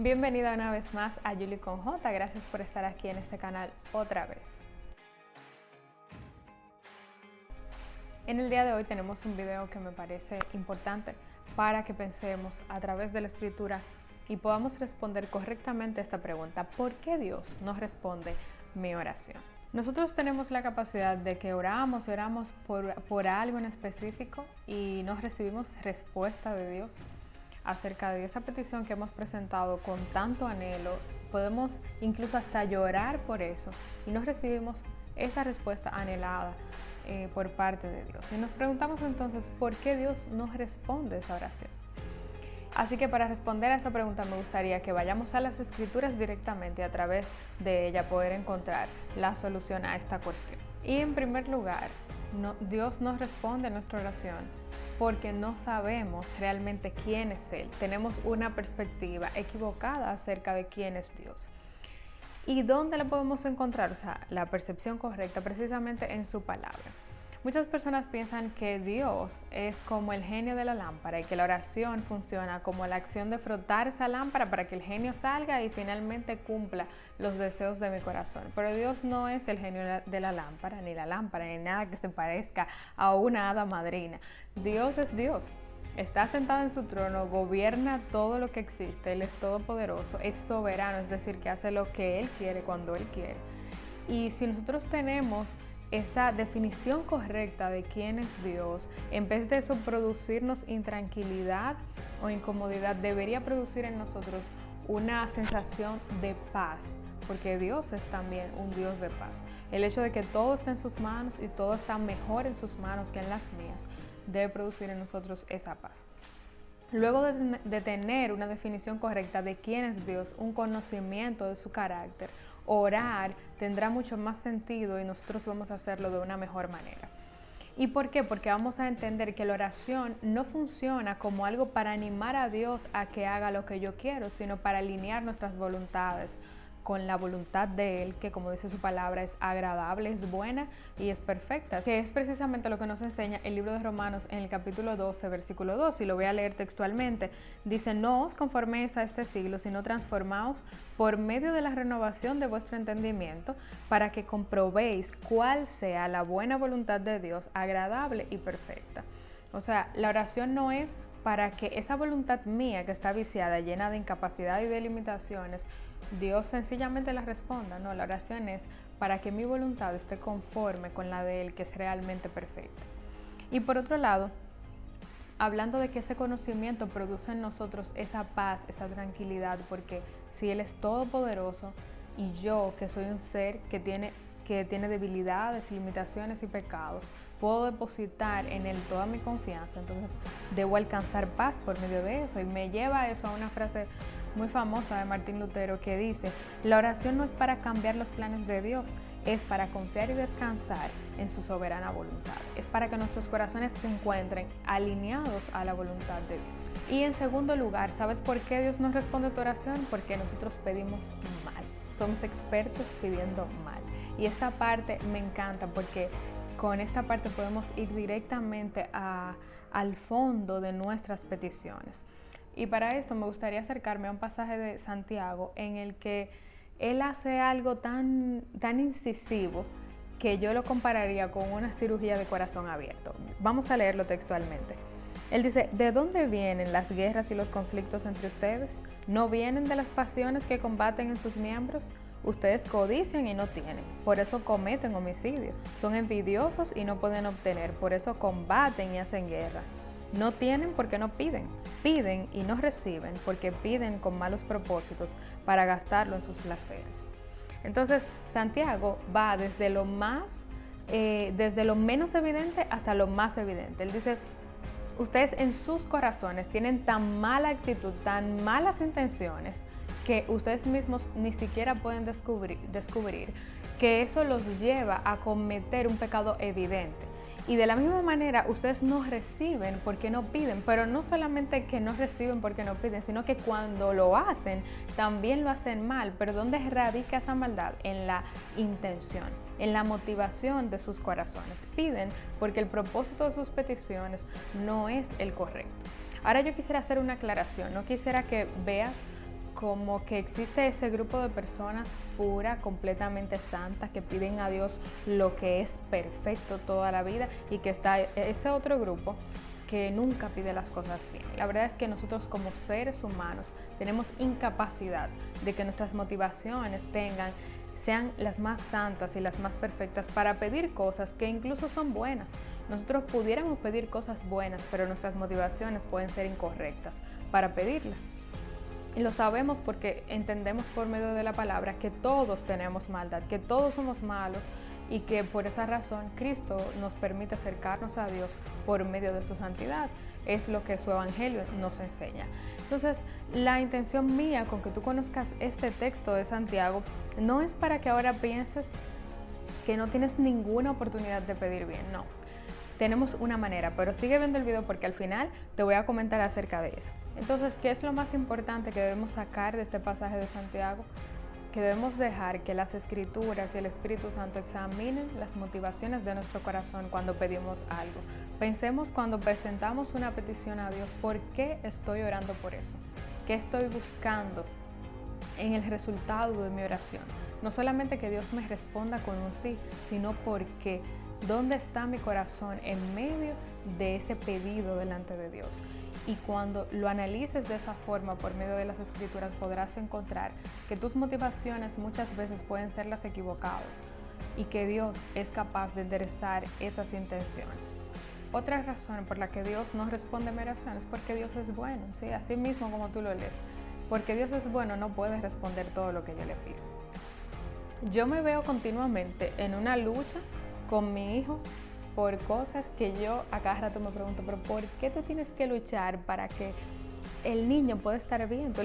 Bienvenida una vez más a Julie con J. Gracias por estar aquí en este canal otra vez. En el día de hoy tenemos un video que me parece importante para que pensemos a través de la escritura y podamos responder correctamente esta pregunta: ¿por qué Dios no responde mi oración? Nosotros tenemos la capacidad de que oramos por algo en específico y no recibimos respuesta de Dios acerca de esa petición que hemos presentado con tanto anhelo. Podemos incluso hasta llorar por eso y no recibimos esa respuesta anhelada por parte de Dios. Y nos preguntamos entonces, ¿por qué Dios no responde esa oración? Así que para responder a esa pregunta me gustaría que vayamos a las Escrituras directamente y a través de ella poder encontrar la solución a esta cuestión. Y en primer lugar, Dios no responde a nuestra oración porque no sabemos realmente quién es Él. Tenemos una perspectiva equivocada acerca de quién es Dios. ¿Y dónde la podemos encontrar? O sea, la percepción correcta precisamente en su palabra. Muchas personas piensan que Dios es como el genio de la lámpara y que la oración funciona como la acción de frotar esa lámpara para que el genio salga y finalmente cumpla los deseos de mi corazón. Pero Dios no es el genio de la lámpara, ni nada que se parezca a una hada madrina. Dios es Dios. Está sentado en su trono, gobierna todo lo que existe, Él es todopoderoso, es soberano, es decir, que hace lo que Él quiere cuando Él quiere. Y si nosotros tenemos esa definición correcta de quién es Dios, en vez de eso producirnos intranquilidad o incomodidad, debería producir en nosotros una sensación de paz, porque Dios es también un Dios de paz. El hecho de que todo está en sus manos y todo está mejor en sus manos que en las mías, debe producir en nosotros esa paz. Luego de tener una definición correcta de quién es Dios, un conocimiento de su carácter, orar tendrá mucho más sentido y nosotros vamos a hacerlo de una mejor manera. ¿Y por qué? Porque vamos a entender que la oración no funciona como algo para animar a Dios a que haga lo que yo quiero, sino para alinear nuestras voluntades con la voluntad de Él, que como dice su palabra es agradable, es buena y es perfecta. Así es precisamente lo que nos enseña el libro de Romanos en el capítulo 12, versículo 2, y lo voy a leer textualmente. Dice: no os conforméis a este siglo, sino transformaos por medio de la renovación de vuestro entendimiento, para que comprobéis cuál sea la buena voluntad de Dios, agradable y perfecta. O sea, la oración no es para que esa voluntad mía que está viciada, llena de incapacidad y de limitaciones, Dios sencillamente la responda. No, la oración es para que mi voluntad esté conforme con la de Él, que es realmente perfecta. Y por otro lado, hablando de que ese conocimiento produce en nosotros esa paz, esa tranquilidad, porque si Él es todopoderoso y yo, que soy un ser que tiene debilidades, limitaciones y pecados, puedo depositar en Él toda mi confianza, entonces debo alcanzar paz por medio de eso. Y me lleva eso a una frase muy famosa de Martín Lutero que dice: la oración no es para cambiar los planes de Dios, es para confiar y descansar en su soberana voluntad. Es para que nuestros corazones se encuentren alineados a la voluntad de Dios. Y en segundo lugar, ¿sabes por qué Dios no responde tu oración? Porque nosotros pedimos mal. Somos expertos pidiendo mal. Y esta parte me encanta porque con esta parte podemos ir directamente al fondo de nuestras peticiones. Y para esto me gustaría acercarme a un pasaje de Santiago en el que él hace algo tan incisivo que yo lo compararía con una cirugía de corazón abierto. Vamos a leerlo textualmente. Él dice: ¿de dónde vienen las guerras y los conflictos entre ustedes? ¿No vienen de las pasiones que combaten en sus miembros? Ustedes codician y no tienen, por eso cometen homicidio. Son envidiosos y no pueden obtener, por eso combaten y hacen guerra. No tienen porque no piden. Piden y no reciben porque piden con malos propósitos para gastarlo en sus placeres. Entonces, Santiago va desde lo menos evidente hasta lo más evidente. Él dice: ustedes en sus corazones tienen tan mala actitud, tan malas intenciones, que ustedes mismos ni siquiera pueden descubrir que eso los lleva a cometer un pecado evidente. Y de la misma manera, ustedes no reciben porque no piden, pero no solamente que no reciben porque no piden, sino que cuando lo hacen, también lo hacen mal. Pero ¿dónde radica esa maldad? En la intención, en la motivación de sus corazones. Piden porque el propósito de sus peticiones no es el correcto. Ahora yo quisiera hacer una aclaración, no quisiera que veas como que existe ese grupo de personas puras, completamente santas, que piden a Dios lo que es perfecto toda la vida, y que está ese otro grupo que nunca pide las cosas bien. La verdad es que nosotros como seres humanos tenemos incapacidad de que nuestras motivaciones sean las más santas y las más perfectas para pedir cosas que incluso son buenas. Nosotros pudiéramos pedir cosas buenas, pero nuestras motivaciones pueden ser incorrectas para pedirlas. Y lo sabemos porque entendemos por medio de la palabra que todos tenemos maldad, que todos somos malos, y que por esa razón Cristo nos permite acercarnos a Dios por medio de su santidad. Es lo que su evangelio nos enseña. Entonces, la intención mía con que tú conozcas este texto de Santiago no es para que ahora pienses que no tienes ninguna oportunidad de pedir bien, no. Tenemos una manera, pero sigue viendo el video porque al final te voy a comentar acerca de eso. Entonces, ¿qué es lo más importante que debemos sacar de este pasaje de Santiago? Que debemos dejar que las Escrituras y el Espíritu Santo examinen las motivaciones de nuestro corazón cuando pedimos algo. Pensemos cuando presentamos una petición a Dios, ¿por qué estoy orando por eso? ¿Qué estoy buscando en el resultado de mi oración? No solamente que Dios me responda con un sí, sino porque ¿dónde está mi corazón en medio de ese pedido delante de Dios? Y cuando lo analices de esa forma por medio de las Escrituras, podrás encontrar que tus motivaciones muchas veces pueden ser las equivocadas y que Dios es capaz de enderezar esas intenciones. Otra razón por la que Dios no responde a mi oración es porque Dios es bueno, ¿sí? Así mismo como tú lo lees. Porque Dios es bueno, no puede responder todo lo que yo le pido. Yo me veo continuamente en una lucha con mi hijo por cosas que yo a cada rato me pregunto, pero ¿por qué tú tienes que luchar para que el niño pueda estar bien? Tú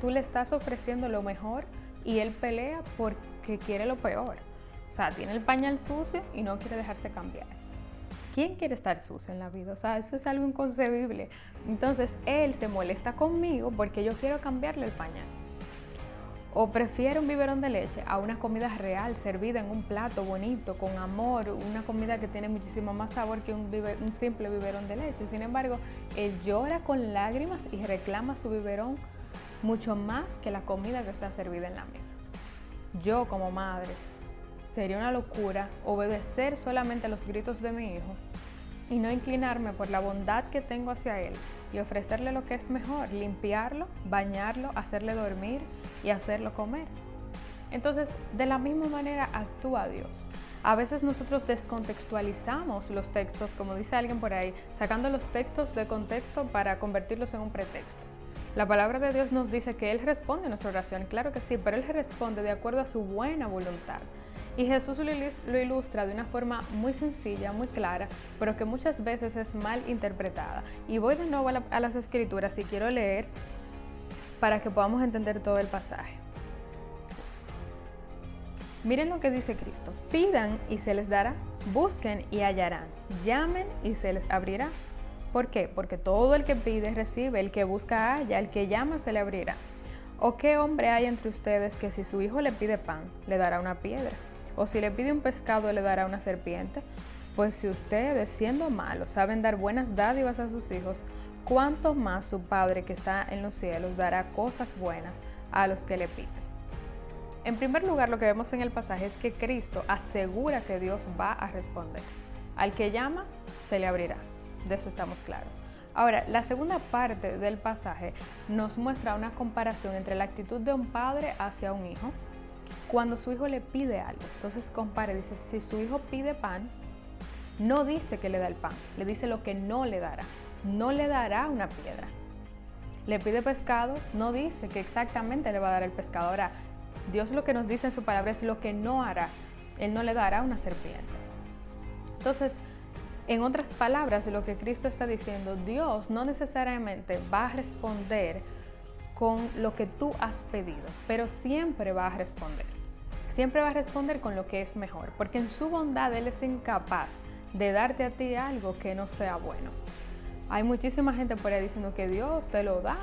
le estás ofreciendo lo mejor y él pelea porque quiere lo peor. O sea, tiene el pañal sucio y no quiere dejarse cambiar. ¿Quién quiere estar sucio en la vida? O sea, eso es algo inconcebible. Entonces, él se molesta conmigo porque yo quiero cambiarle el pañal. O prefiere un biberón de leche a una comida real, servida en un plato bonito, con amor, una comida que tiene muchísimo más sabor que un simple biberón de leche. Sin embargo, él llora con lágrimas y reclama su biberón mucho más que la comida que está servida en la mesa. Yo, como madre, sería una locura obedecer solamente a los gritos de mi hijo y no inclinarme por la bondad que tengo hacia él y ofrecerle lo que es mejor, limpiarlo, bañarlo, hacerle dormir y hacerlo comer. Entonces, de la misma manera actúa Dios. A veces nosotros descontextualizamos los textos, como dice alguien por ahí, sacando los textos de contexto para convertirlos en un pretexto. La palabra de Dios nos dice que Él responde a nuestra oración, claro que sí, pero Él responde de acuerdo a su buena voluntad. Y Jesús lo ilustra de una forma muy sencilla, muy clara, pero que muchas veces es mal interpretada. Y voy de nuevo a las Escrituras y quiero leer para que podamos entender todo el pasaje. Miren lo que dice Cristo: pidan y se les dará, busquen y hallarán, llamen y se les abrirá. ¿Por qué? Porque todo el que pide recibe, el que busca halla, el que llama se le abrirá. ¿O qué hombre hay entre ustedes que si su hijo le pide pan, le dará una piedra? ¿O si le pide un pescado, le dará una serpiente? Pues si ustedes, siendo malos, saben dar buenas dádivas a sus hijos, ¿cuánto más su Padre que está en los cielos dará cosas buenas a los que le piden? En primer lugar, lo que vemos en el pasaje es que Cristo asegura que Dios va a responder. Al que llama, se le abrirá. De eso estamos claros. Ahora, la segunda parte del pasaje nos muestra una comparación entre la actitud de un padre hacia un hijo cuando su hijo le pide algo. Entonces compara, dice, si su hijo pide pan, no dice que le da el pan, le dice lo que no le dará. No le dará una piedra. Le pide pescado, no dice que exactamente le va a dar el pescado. Ahora, Dios lo que nos dice en su palabra es lo que no hará. Él no le dará una serpiente. Entonces, en otras palabras, lo que Cristo está diciendo, Dios no necesariamente va a responder con lo que tú has pedido, pero siempre va a responder. Siempre va a responder con lo que es mejor, porque en su bondad Él es incapaz de darte a ti algo que no sea bueno. Hay muchísima gente por ahí diciendo que Dios te lo da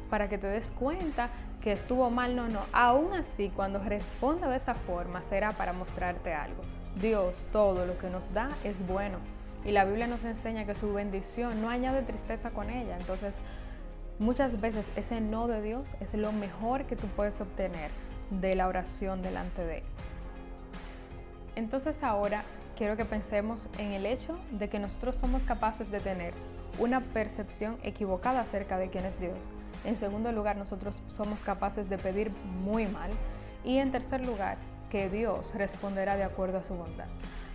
para que te des cuenta que estuvo mal. No. Aún así, cuando responda de esa forma, será para mostrarte algo. Dios, todo lo que nos da es bueno. Y la Biblia nos enseña que su bendición no añade tristeza con ella. Entonces, Muchas veces ese no de Dios es lo mejor que tú puedes obtener de la oración delante de Él. Entonces ahora quiero que pensemos en el hecho de que nosotros somos capaces de tener una percepción equivocada acerca de quién es Dios. En segundo lugar, nosotros somos capaces de pedir muy mal. Y en tercer lugar, que Dios responderá de acuerdo a su bondad.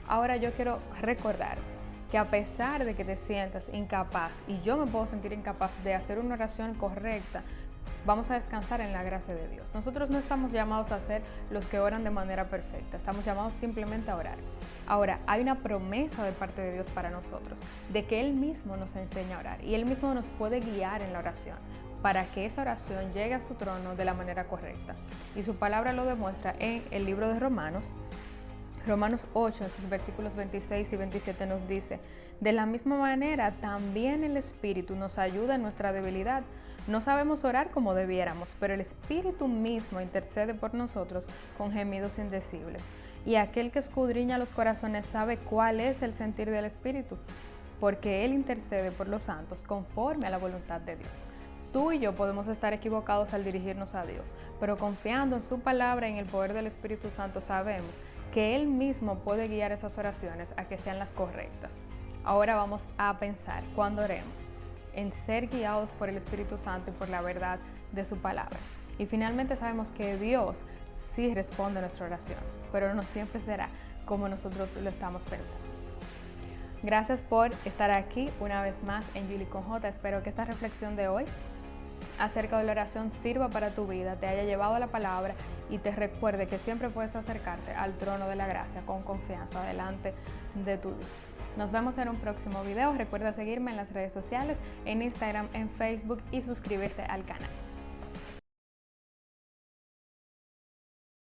Ahora yo quiero recordar que a pesar de que te sientas incapaz, y yo me puedo sentir incapaz de hacer una oración correcta, vamos a descansar en la gracia de Dios. Nosotros no estamos llamados a ser los que oran de manera perfecta, estamos llamados simplemente a orar. Ahora, hay una promesa de parte de Dios para nosotros, de que Él mismo nos enseña a orar y Él mismo nos puede guiar en la oración para que esa oración llegue a su trono de la manera correcta. Y su palabra lo demuestra en el libro de Romanos 8, en sus versículos 26 y 27 nos dice: de la misma manera, también el Espíritu nos ayuda en nuestra debilidad. No sabemos orar como debiéramos, pero el Espíritu mismo intercede por nosotros con gemidos indecibles. Y aquel que escudriña los corazones sabe cuál es el sentir del Espíritu, porque Él intercede por los santos conforme a la voluntad de Dios. Tú y yo podemos estar equivocados al dirigirnos a Dios, pero confiando en su palabra y en el poder del Espíritu Santo sabemos que Él mismo puede guiar esas oraciones a que sean las correctas. Ahora vamos a pensar, cuando oremos, en ser guiados por el Espíritu Santo y por la verdad de su palabra. Y finalmente sabemos que Dios sí responde a nuestra oración, pero no siempre será como nosotros lo estamos pensando. Gracias por estar aquí una vez más en Julie con J. Espero que esta reflexión de hoy acerca de la oración sirva para tu vida, te haya llevado a la palabra y te recuerde que siempre puedes acercarte al trono de la gracia con confianza delante de tu Dios. Nos vemos en un próximo video. Recuerda seguirme en las redes sociales, en Instagram, en Facebook y suscribirte al canal.